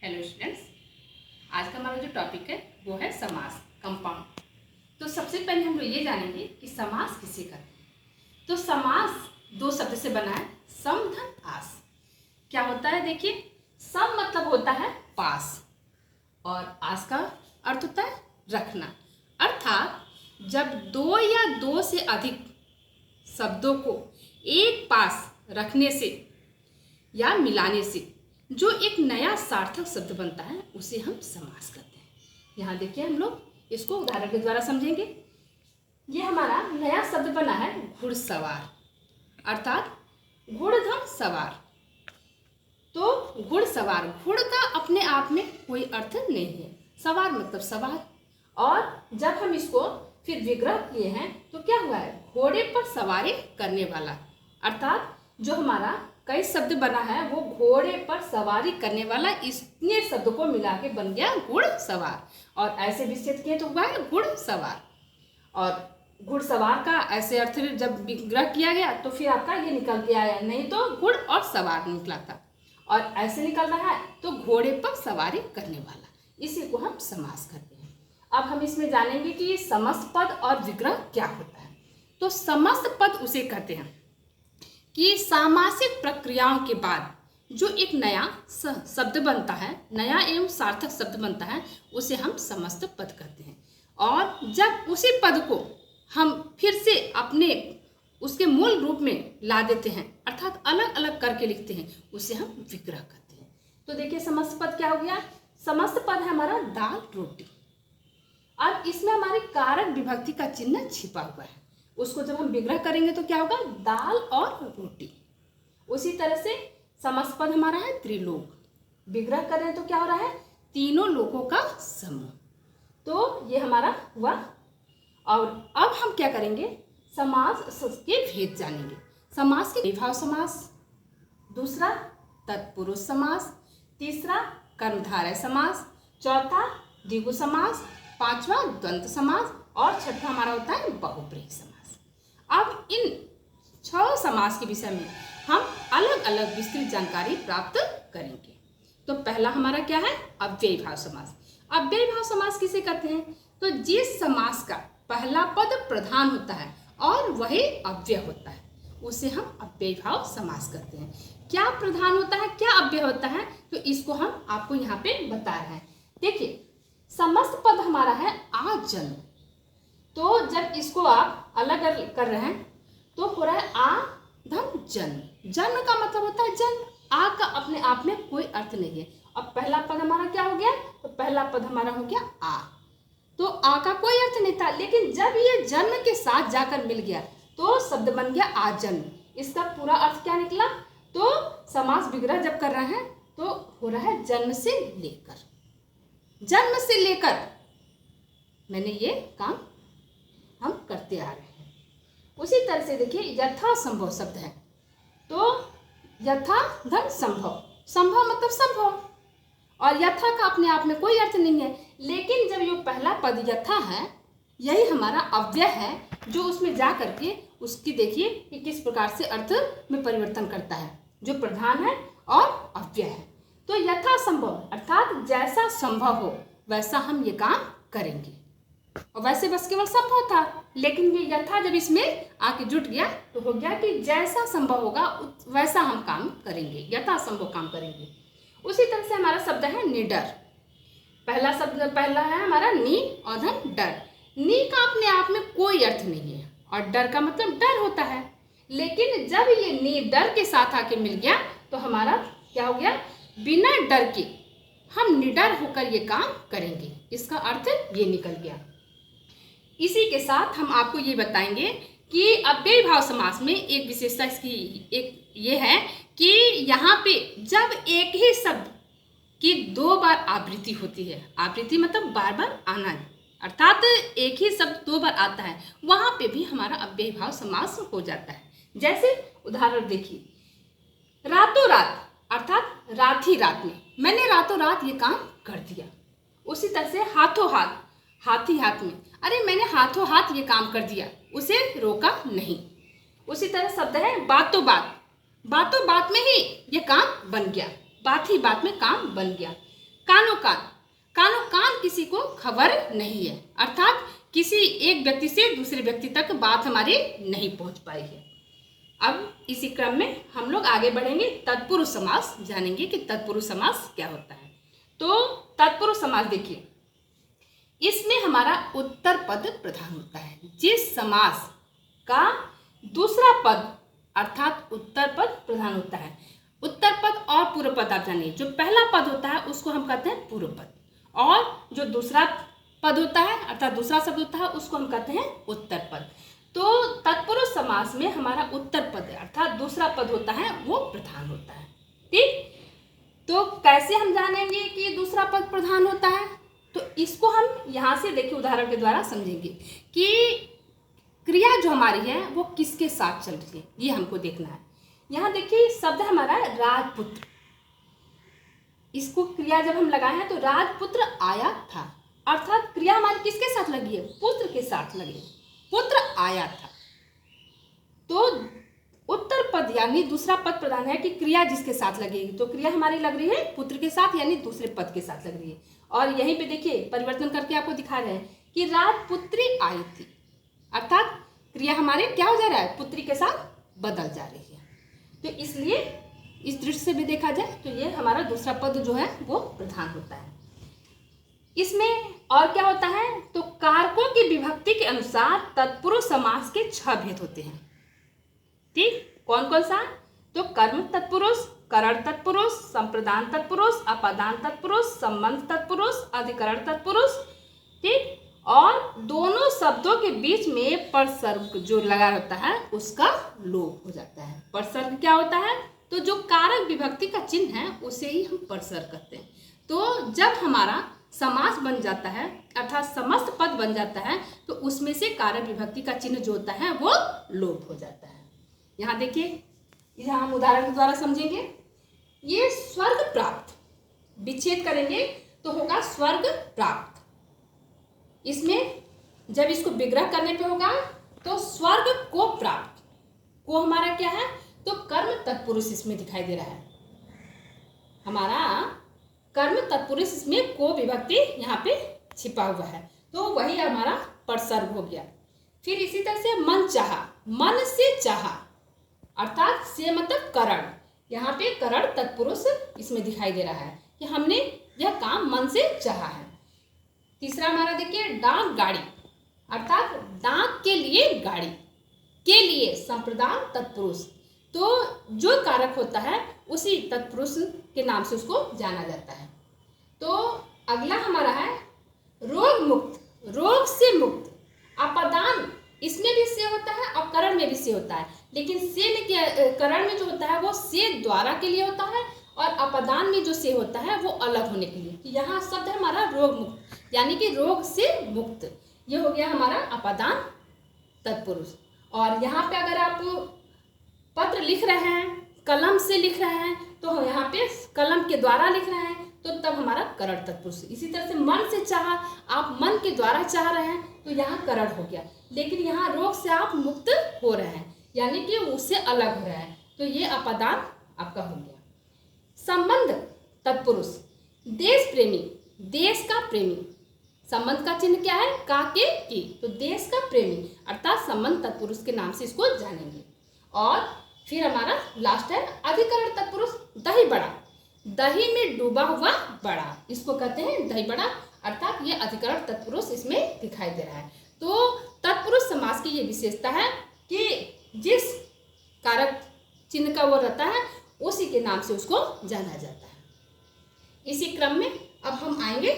Hello students, आज का हमारा जो टॉपिक है वो है समास, कंपाउंड। तो सबसे पहले हम लोग ये जानेंगे कि समास किसे कहते हैं। तो समास दो शब्द से बना है, सम धन आस। क्या होता है देखिए, सम मतलब होता है पास और आस का अर्थ होता है रखना। अर्थात जब दो या दो से अधिक शब्दों को एक पास रखने से या मिलाने से जो एक नया सार्थक शब्द बनता है उसे हम समास कहते हैं। यहाँ देखिए, हम लोग इसको उदाहरण के द्वारा समझेंगे। ये हमारा नया शब्द बना है घुड़सवार, अर्थात घुड़धम सवार। तो घुड़सवार, घुड़ का अपने आप में कोई अर्थ नहीं है, सवार मतलब सवार। और जब हम इसको फिर विग्रह किए हैं तो क्या हुआ है, घोड़े पर सवारी करने वाला। अर्थात जो हमारा कई शब्द बना है वो घोड़े पर सवारी करने वाला, इतने शब्द को मिला के बन गया घुड़सवार। और ऐसे विस्तृत किए तो हुआ है घुड़सवार। और घुड़सवार का ऐसे अर्थ जब विग्रह किया गया तो फिर आपका ये निकल के आया, नहीं तो घुड़ और सवार निकला था, और ऐसे निकल रहा है तो घोड़े पर सवारी करने वाला, इसी को हम समास करते हैं। अब हम इसमें जानेंगे कि ये समस्त पद और विग्रह क्या होता है। तो समस्त पद उसे कहते हैं कि सामासिक प्रक्रियाओं के बाद जो एक नया शब्द बनता है, नया एवं सार्थक शब्द बनता है, उसे हम समस्त पद कहते हैं। और जब उसी पद को हम फिर से अपने उसके मूल रूप में ला देते हैं, अर्थात अलग अलग करके लिखते हैं, उसे हम विग्रह कहते हैं। तो देखिए, समस्त पद क्या हो गया। समस्त पद है हमारा दाल रोटी। अब इसमें हमारी कारक विभक्ति का चिन्ह छिपा हुआ है, उसको जब हम विग्रह करेंगे तो क्या होगा, दाल और रोटी। उसी तरह से समस्त पद हमारा है त्रिलोक, विग्रह कर रहे हैं तो क्या हो रहा है, तीनों लोगों का समूह। तो ये हमारा हुआ। और अब हम क्या करेंगे, समास के भेद जानेंगे। समास के विभाव समास, दूसरा तत्पुरुष समास, तीसरा कर्मधारय समास, चौथा द्विगु समास, पांचवा द्वंद्व समास और छठा हमारा होता है बहुब्रीहि समास। अब इन 6 समास के विषय में हम अलग अलग विस्तृत जानकारी प्राप्त करेंगे। तो पहला हमारा क्या है, अव्ययीभाव समास। अव्ययीभाव समास किसे कहते हैं, तो जिस समास का पहला पद प्रधान होता है और वही अव्यय होता है, उसे हम अव्ययीभाव समास कहते हैं। क्या प्रधान होता है, क्या अव्यय होता है, तो इसको हम आपको यहाँ पे बता रहे हैं। देखिए, समस्त पद हमारा है आजन्म। तो जब इसको आप अलग अलग कर रहे हैं तो हो रहा है आ धन जन्म। जन्म का मतलब होता है जन्म, आ का अपने आप में कोई अर्थ नहीं है। अब पहला पद हमारा क्या हो गया, तो पहला पद हमारा हो गया आ। तो आ का कोई अर्थ नहीं था, लेकिन जब ये जन्म के साथ जाकर मिल गया तो शब्द बन गया आजन्म। इसका पूरा अर्थ क्या निकला, तो समास विग्रह जब कर रहे हैं तो हो रहा है जन्म से लेकर। जन्म से लेकर मैंने ये काम हम करते आ रहे हैं। उसी तरह से देखिए, यथा संभव शब्द है, तो यथा धन संभव, संभव मतलब संभव, और यथा का अपने आप में कोई अर्थ नहीं है। लेकिन जब ये पहला पद यथा है, यही हमारा अव्यय है, जो उसमें जा करके उसकी देखिए कि किस प्रकार से अर्थ में परिवर्तन करता है, जो प्रधान है और अव्यय है। तो यथा संभव अर्थात जैसा संभव हो वैसा हम ये काम करेंगे। और वैसे बस केवल संभव था, लेकिन ये यथा जब इसमें आके जुट गया तो हो गया कि जैसा संभव होगा वैसा हम काम करेंगे, यथा संभव काम करेंगे। उसी तरह से हमारा शब्द है निडर। पहला शब्द पहला है हमारा नी और धन डर। नी का अपने आप में कोई अर्थ नहीं है और डर का मतलब डर होता है, लेकिन जब ये नी डर के साथ आके मिल गया तो हमारा क्या हो गया, बिना डर के हम निडर होकर ये काम करेंगे, इसका अर्थ ये निकल गया। इसी के साथ हम आपको ये बताएंगे कि अव्ययीभाव समास में एक विशेषता इसकी एक ये है कि यहाँ पे जब एक ही शब्द की 2 बार आवृत्ति होती है, आवृत्ति मतलब बार बार आना, अर्थात एक ही शब्द 2 बार आता है, वहाँ पे भी हमारा अव्ययीभाव समास हो जाता है। जैसे उदाहरण देखिए, रातों रात अर्थात रात ही रात में, मैंने रातों रात ये काम कर दिया। उसी तरह से हाथों हाथ, हाथ ही हाथ में, अरे मैंने हाथों हाथ ये काम कर दिया, उसे रोका नहीं। उसी तरह शब्द है बातों बात, बातों बात में ही ये काम बन गया, बात ही बात में काम बन गया। कानो कान, कानो कान किसी को खबर नहीं है, अर्थात किसी एक व्यक्ति से दूसरे व्यक्ति तक बात हमारी नहीं पहुंच पाई है। अब इसी क्रम में हम लोग आगे बढ़ेंगे, तत्पुरुष समास जानेंगे कि तत्पुरुष समास क्या होता है। तो तत्पुरुष समास देखिए, इसमें हमारा उत्तर पद प्रधान होता है। जिस समास का दूसरा पद अर्थात उत्तर पद प्रधान होता है, उत्तर पद और पूर्व पद आप जानिए, जो पहला पद होता है उसको हम कहते हैं पूर्व पद, और जो दूसरा पद होता है अर्थात दूसरा शब्द होता है उसको हम कहते हैं उत्तर पद। तो तत्पुरुष समास में हमारा उत्तर पद अर्थात दूसरा पद होता है वो प्रधान होता है। ठीक, तो कैसे हम जानेंगे कि दूसरा पद प्रधान होता है? तो इसको हम यहाँ से देखिए उदाहरण के द्वारा समझेंगे कि क्रिया जो हमारी है वो किसके साथ चल रही है, ये हमको देखना है। यहाँ देखिए शब्द हमारा है राजपुत्र, इसको क्रिया जब हम लगाए हैं तो राजपुत्र आया था, अर्थात क्रिया हमारी किसके साथ लगी है? पुत्र के साथ लगी है, पुत्र आया था। तो उत्तर पद यानी दूसरा पद प्रधान है कि क्रिया जिसके साथ लगेगी, तो क्रिया हमारी लग रही है पुत्र के साथ यानी दूसरे पद के साथ लग रही है। और यहीं पे देखिए परिवर्तन करके आपको दिखा रहे हैं कि राजपुत्री आई थी, अर्थात क्रिया हमारे क्या हो जा रहा है? पुत्री के साथ बदल जा रही है। तो इसलिए इस दृष्टि से भी देखा जाए तो ये हमारा दूसरा पद जो है वो प्रधान होता है। इसमें और क्या होता है? तो कारकों की विभक्ति के अनुसार तत्पुरुष समास के 6 भेद होते हैं। ठीक, कौन कौन सा? तो कर्म तत्पुरुष, करण तत्पुरुष, संप्रदान तत्पुरुष, अपादान तत्पुरुष, संबंध तत्पुरुष, अधिकरण तत्पुरुष। ठीक, और दोनों शब्दों के बीच में परसर्ग जो लगा होता है उसका लोप हो जाता है। परसर्ग क्या होता है? तो जो कारक विभक्ति का चिन्ह है उसे ही हम परसर्ग कहते हैं। तो जब हमारा समास बन जाता है अर्थात समस्त पद बन जाता है तो उसमें से कारक विभक्ति का चिन्ह जो होता है वो लोप हो जाता है। यहाँ देखिए, यहाँ हम उदाहरण के द्वारा समझेंगे। ये स्वर्ग प्राप्त, विच्छेद करेंगे तो होगा स्वर्ग प्राप्त। इसमें जब इसको विग्रह करने पे होगा तो स्वर्ग को प्राप्त, को हमारा क्या है? तो कर्म तत्पुरुष इसमें दिखाई दे रहा है, हमारा कर्म तत्पुरुष, इसमें को विभक्ति यहाँ पे छिपा हुआ है, तो वही हमारा परसर्ग हो गया। फिर इसी तरह से मन चाहा, मन से चाहा, अर्थात से मतलब करण, यहाँ पे करण तत्पुरुष इसमें दिखाई दे रहा है कि हमने यह काम मन से चाहा है। तीसरा हमारा देखिए डाक गाड़ी, अर्थात डाक के लिए गाड़ी, के लिए संप्रदान तत्पुरुष, तो जो कारक होता है उसी तत्पुरुष के नाम से उसको जाना जाता है। तो अगला हमारा है रोग मुक्त, रोग से मुक्त। अपादान, इसमें भी से होता है और करण में भी से होता है, लेकिन से में क्या, करण में जो होता है वो से द्वारा के लिए होता है और अपादान में जो से होता है वो अलग होने के लिए। तो यहाँ शब्द है हमारा रोग मुक्त यानी कि रोग से मुक्त, ये हो गया हमारा अपादान तत्पुरुष। और यहाँ पे अगर आप पत्र लिख रहे हैं, कलम से लिख रहे हैं, तो यहाँ पे कलम के द्वारा लिख रहे हैं तो तब हमारा करण तत्पुरुष। इसी तरह से मन से चाहा, आप मन के द्वारा चाह रहे हैं तो यहाँ करण हो गया, लेकिन यहाँ रोग से आप मुक्त हो रहे हैं यानी कि उससे अलग हो रहा है, तो ये अपादान आपका हो गया। संबंध तत्पुरुष, देश प्रेमी, देश का प्रेमी, संबंध का चिन्ह क्या है? का के की, तो देश का प्रेमी अर्थात संबंध तत्पुरुष के नाम से इसको जानेंगे। और फिर हमारा लास्ट है अधिकरण तत्पुरुष, दही बड़ा, दही में डूबा हुआ बड़ा, इसको कहते हैं दही बड़ा, अर्थात ये अधिकरण तत्पुरुष इसमें दिखाई दे रहा है। तो तत्पुरुष समास की ये विशेषता है कि जिस कारक चिन्ह का वो रहता है उसी के नाम से उसको जाना जाता है। इसी क्रम में अब हम आएंगे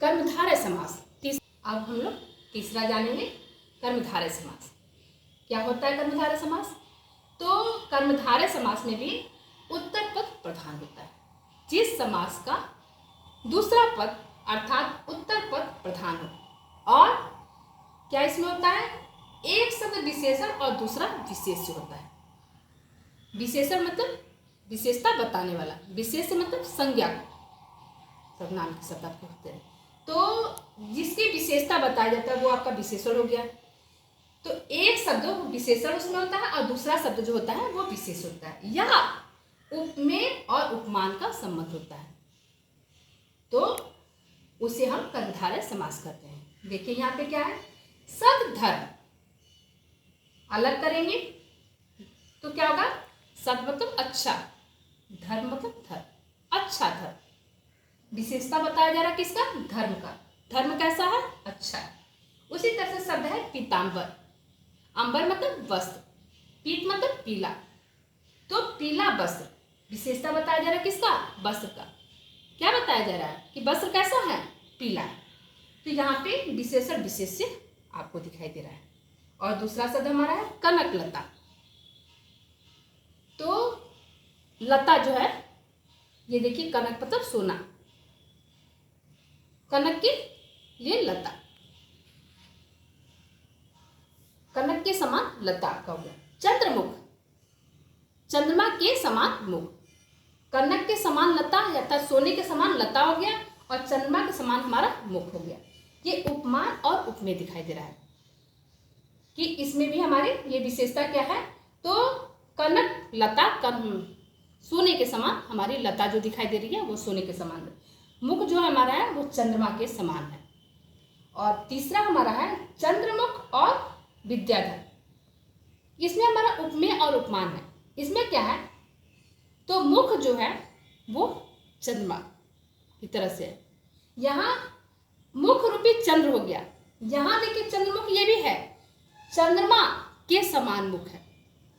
कर्मधारय समास। अब हम लोग तीसरा जानेंगे कर्मधारय समास। क्या होता है कर्मधारय समास? तो कर्मधारय समास में भी उत्तर पद प्रधान होता है। जिस समास का दूसरा पद अर्थात उत्तर पद प्रधान हो, और क्या इसमें होता है? एक शब्द विशेषण और दूसरा विशेष्य होता है। विशेषण मतलब विशेषता बताने वाला, विशेष्य मतलब संज्ञा, सब नाम के शब्द आपके होते हैं, तो जिसकी विशेषता बताया जाता है वो आपका विशेषण हो गया। तो एक शब्द विशेषण उसमें होता है और दूसरा शब्द जो होता है वो विशेष होता है। यह उपमेय और उपमान का संबंध होता है। उसे हम कर्मधारय समास कहते हैं। देखिए यहाँ पे क्या है, सद धर्म, अलग करेंगे तो क्या होगा, सद मतलब अच्छा, धर्म मतलब धर्म, अच्छा धर्म। विशेषता बताया जा रहा है किसका, धर्म का। धर्म कैसा है, अच्छा है। उसी तरह से शब्द है पीतांबर। अंबर मतलब वस्त्र, पीत मतलब पीला, तो पीला वस्त्र। विशेषता बताया जा रहा है किसका, वस्त्र का। क्या बताया जा रहा है कि वस्त्र कैसा है, पीला। तो यहाँ पे विशेषण विशेष्य आपको दिखाई दे रहा है। और दूसरा शब्द हमारा है कनक लता। तो लता जो है, ये देखिए कनक मतलब सोना, कनक के लिए लता, कनक के समान लता का हो गया। चंद्रमुख, चंद्रमा के समान मुख। कनक के समान लता अर्थात सोने के समान लता हो गया, और चंद्रमा के समान हमारा मुख हो गया। ये उपमान और उपमेय दिखाई दे रहा है कि इसमें भी हमारी ये विशेषता क्या है, तो कनक लता सोने के समान, हमारी लता जो दिखाई दे रही है वो सोने के समान है। मुख जो हमारा है वो चंद्रमा के समान है। और तीसरा हमारा है चंद्रमुख और विद्याधर। इसमें हमारा उपमेय और उपमान है। इसमें क्या है, तो मुख जो है वो चंद्रमा की तरह से है, यहाँ मुख रूपी चंद्र हो गया। यहाँ देखिए चंद्रमुख ये भी है, चंद्रमा के समान मुख है,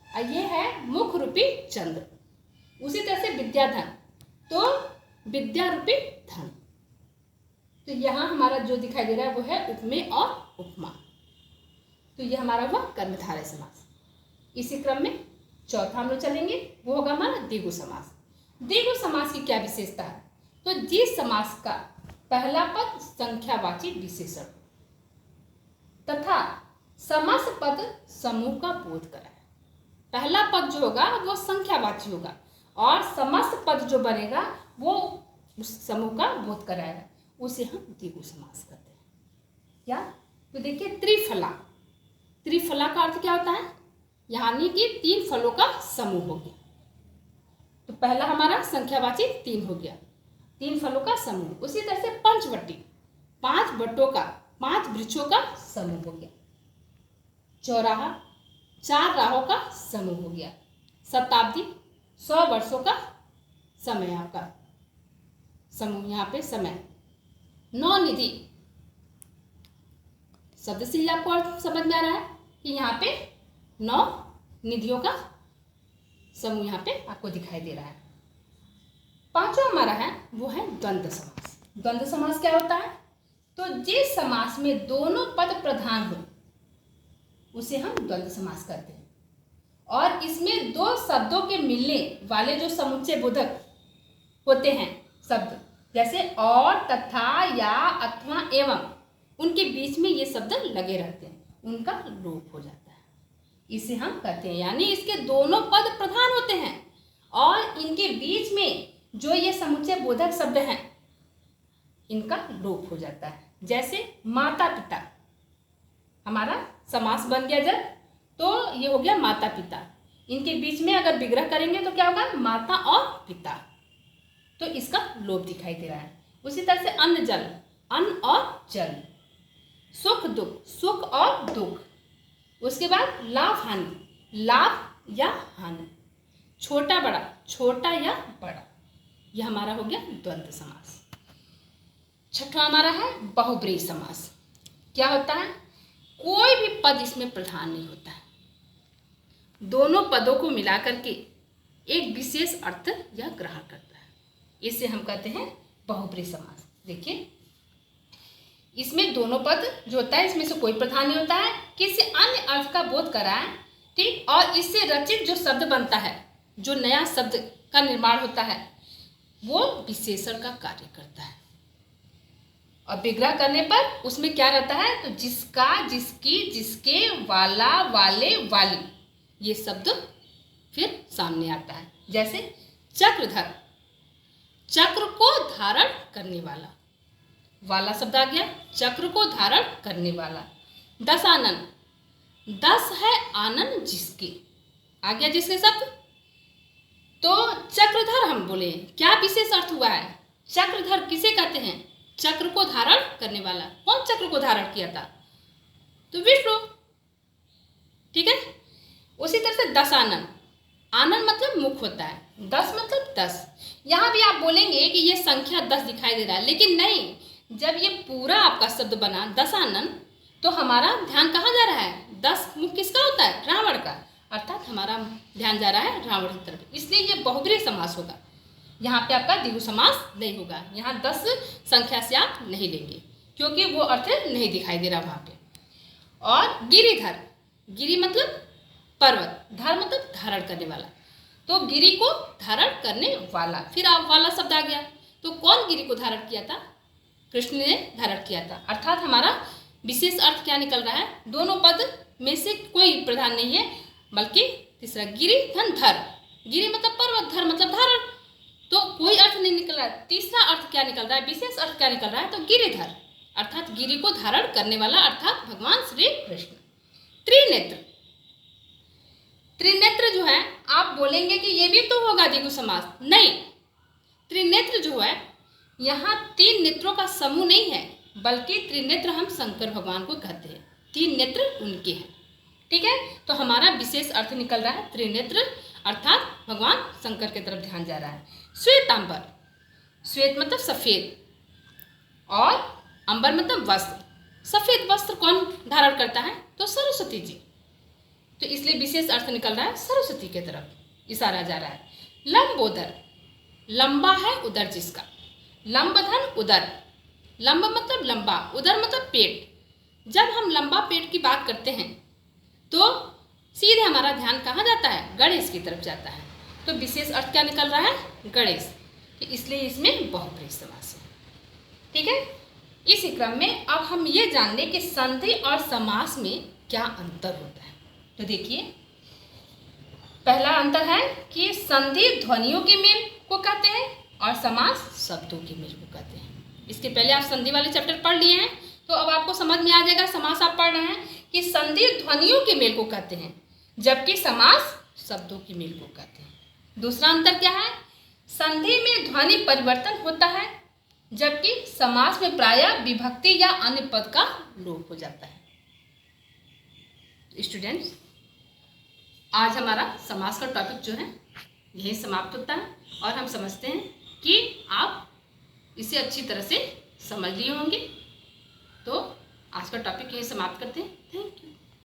और ये है मुख रूपी चंद्र। उसी तरह से विद्याधन, तो विद्या रूपी धन। तो यहाँ हमारा जो दिखाई दे रहा है वो है उपमेय और उपमा। तो ये हमारा हुआ कर्मधारय समास। इसी क्रम में चौथा हम लोग चलेंगे, वो होगा हमारा द्विगु समास। द्विगु समास की क्या विशेषता है, तो जिस समास का पहला पद संख्यावाची विशेषण तथा समस्त पद समूह का बोध कराए। पहला पद जो होगा वो संख्यावाची होगा, और समस्त पद जो बनेगा वो उस समूह का बोध कराएगा, उसे हम द्विगु समास कहते हैं। क्या, तो देखिए त्रिफला, त्रिफला का अर्थ क्या होता है, यानी कि 3 फलों का समूह हो गया। तो पहला हमारा संख्यावाची 3 हो गया, 3 फलों का समूह। उसी तरह से पंचवटी, 5 वटों का, 5 वृक्षों का समूह हो गया। चौराहा, 4 राहों का समूह हो गया। शताब्दी, 100 वर्षों का समय आपका समूह, यहाँ पे समय। नौनिधि, शब्द से ही आपको अर्थ समझ में आ रहा है कि यहाँ पे 9 निधियों का समूह यहाँ पे आपको दिखाई दे रहा है। पांचवा हमारा है वो है द्वंद्व समास। द्वंद्व समास क्या होता है, तो जिस समास में दोनों पद प्रधान हो उसे हम द्वंद्व समास कहते हैं। और इसमें 2 शब्दों के मिलने वाले जो समुच्चय बोधक होते हैं शब्द, जैसे और, तथा, या, अथवा, एवं, उनके बीच में ये शब्द लगे रहते हैं, उनका लोप हो जाता है, इसे हम कहते हैं। यानी इसके दोनों पद प्रधान होते हैं और इनके बीच में जो ये समुच्चय बोधक शब्द हैं इनका लोप हो जाता है। जैसे माता पिता, हमारा समास बन गया जब, तो ये हो गया माता पिता। इनके बीच में अगर विग्रह करेंगे तो क्या होगा, माता और पिता, तो इसका लोप दिखाई दे रहा है। उसी तरह से अन्न जल, अन्न और जल। सुख दुख, सुख और दुख। उसके बाद लाभ हानि, लाभ या हानि। छोटा बड़ा, छोटा या बड़ा। यह हमारा हो गया द्वंद्व समास। छठवां हमारा है बहुब्रीहि समास। क्या होता है, कोई भी पद इसमें प्रधान नहीं होता है, दोनों पदों को मिलाकर के एक विशेष अर्थ यह ग्रहण करता है, इसे हम कहते हैं बहुब्रीहि समास। देखिए इसमें दोनों पद जो होता है इसमें से कोई प्रधान नहीं होता है, किसी अन्य अर्थ का बोध कराए, ठीक, और इससे रचित जो शब्द बनता है, जो नया शब्द का निर्माण होता है, वो विशेषण का कार्य करता है। और विग्रह करने पर उसमें क्या रहता है, तो जिसका, जिसकी, जिसके, वाला, वाले, वाली, ये शब्द फिर सामने आता है। जैसे चक्रधर, चक्र को धारण करने वाला, वाला शब्द आ गया, चक्र को धारण करने वाला। दशानन, 10 है आनंद जिसके, आ गया जिसके शब्द। तो चक्रधर हम बोले, क्या विशेष अर्थ हुआ है, चक्रधर किसे कहते हैं, चक्र को धारण करने वाला। कौन चक्र को धारण किया था? तो विष्णु। ठीक है। उसी तरह से दशानन, आनन मतलब मुख होता है, दस मतलब 10। यहाँ भी आप बोलेंगे कि ये संख्या 10 दिखाई दे रहा है, लेकिन नहीं, जब ये पूरा आपका शब्द बना दशानन तो हमारा ध्यान कहाँ जा रहा है? 10 मुख किसका होता है? रावण का, अर्थात हमारा ध्यान जा रहा है रावण की तरफ, इसलिए ये बहुब्रीहि समास होगा। यहाँ पे आपका द्विगु समास नहीं होगा, यहाँ 10 संख्या से आप नहीं लेंगे क्योंकि वो अर्थ नहीं दिखाई दे रहा वहाँ पे। और गिरिधर, गिरि मतलब पर्वत, धर मतलब धारण करने वाला, तो गिरि को धारण करने वाला, फिर आप वाला शब्द आ गया। तो कौन गिरि को धारण किया था? कृष्ण ने धारण किया था, अर्थात हमारा विशेष अर्थ क्या निकल रहा है? दोनों पद में से कोई प्रधान नहीं है, बल्कि तीसरा गिरि धन धर, गिरि मतलब पर्वत, धर मतलब धारण, तो कोई अर्थ नहीं निकल रहा है। तीसरा अर्थ क्या निकल रहा है? विशेष अर्थ क्या निकल रहा है? तो गिरिधर, अर्थात गिरि को धारण करने वाला, अर्थात भगवान श्री कृष्ण। त्रिनेत्र, त्रिनेत्र जो है आप बोलेंगे कि ये भी तो होगा द्विगु समास, नहीं। त्रिनेत्र जो है यहाँ 3 नेत्रों का समूह नहीं है, बल्कि त्रिनेत्र हम शंकर भगवान को कहते हैं, 3 नेत्र उनके हैं। ठीक है, तो हमारा विशेष अर्थ निकल रहा है त्रिनेत्र, अर्थात भगवान शंकर की तरफ ध्यान जा रहा है। श्वेतांबर, श्वेत मतलब सफेद और अंबर मतलब वस्त्र। सफेद वस्त्र कौन धारण करता है? तो सरस्वती जी, तो इसलिए विशेष अर्थ निकल रहा है सरस्वती की तरफ इशारा जा रहा है। लंबोदर, लंबा है उदर जिसका, लंब धन उदर, लंब मतलब लंबा, उदर मतलब पेट। जब हम लंबा पेट की बात करते हैं तो सीधे हमारा ध्यान कहाँ जाता है? गणेश की तरफ जाता है, तो विशेष अर्थ क्या निकल रहा है? गणेश, तो इसलिए इसमें बहुब्रीहि समास है। ठीक है, इसी क्रम में अब हम ये जान लें कि संधि और समास में क्या अंतर होता है। तो देखिए, पहला अंतर है कि संधि ध्वनियों के मेल को कहते हैं और समास शब्दों के मेल को कहते हैं। इसके पहले आप संधि वाले चैप्टर पढ़ लिए हैं, तो अब आपको समझ में आ जाएगा, समास आप पढ़ रहे हैं कि संधि ध्वनियों के मेल को कहते हैं, जबकि समास शब्दों के मेल को कहते हैं। दूसरा अंतर क्या है? संधि में ध्वनि परिवर्तन होता है, जबकि समास में प्रायः विभक्ति या अन्य पद का लोप हो जाता है। स्टूडेंट्स, आज हमारा समास का टॉपिक जो है यही समाप्त होता है और हम समझते हैं कि आप इसे अच्छी तरह से समझ लिए होंगे। तो आज का टॉपिक यही समाप्त करते हैं। Thank you.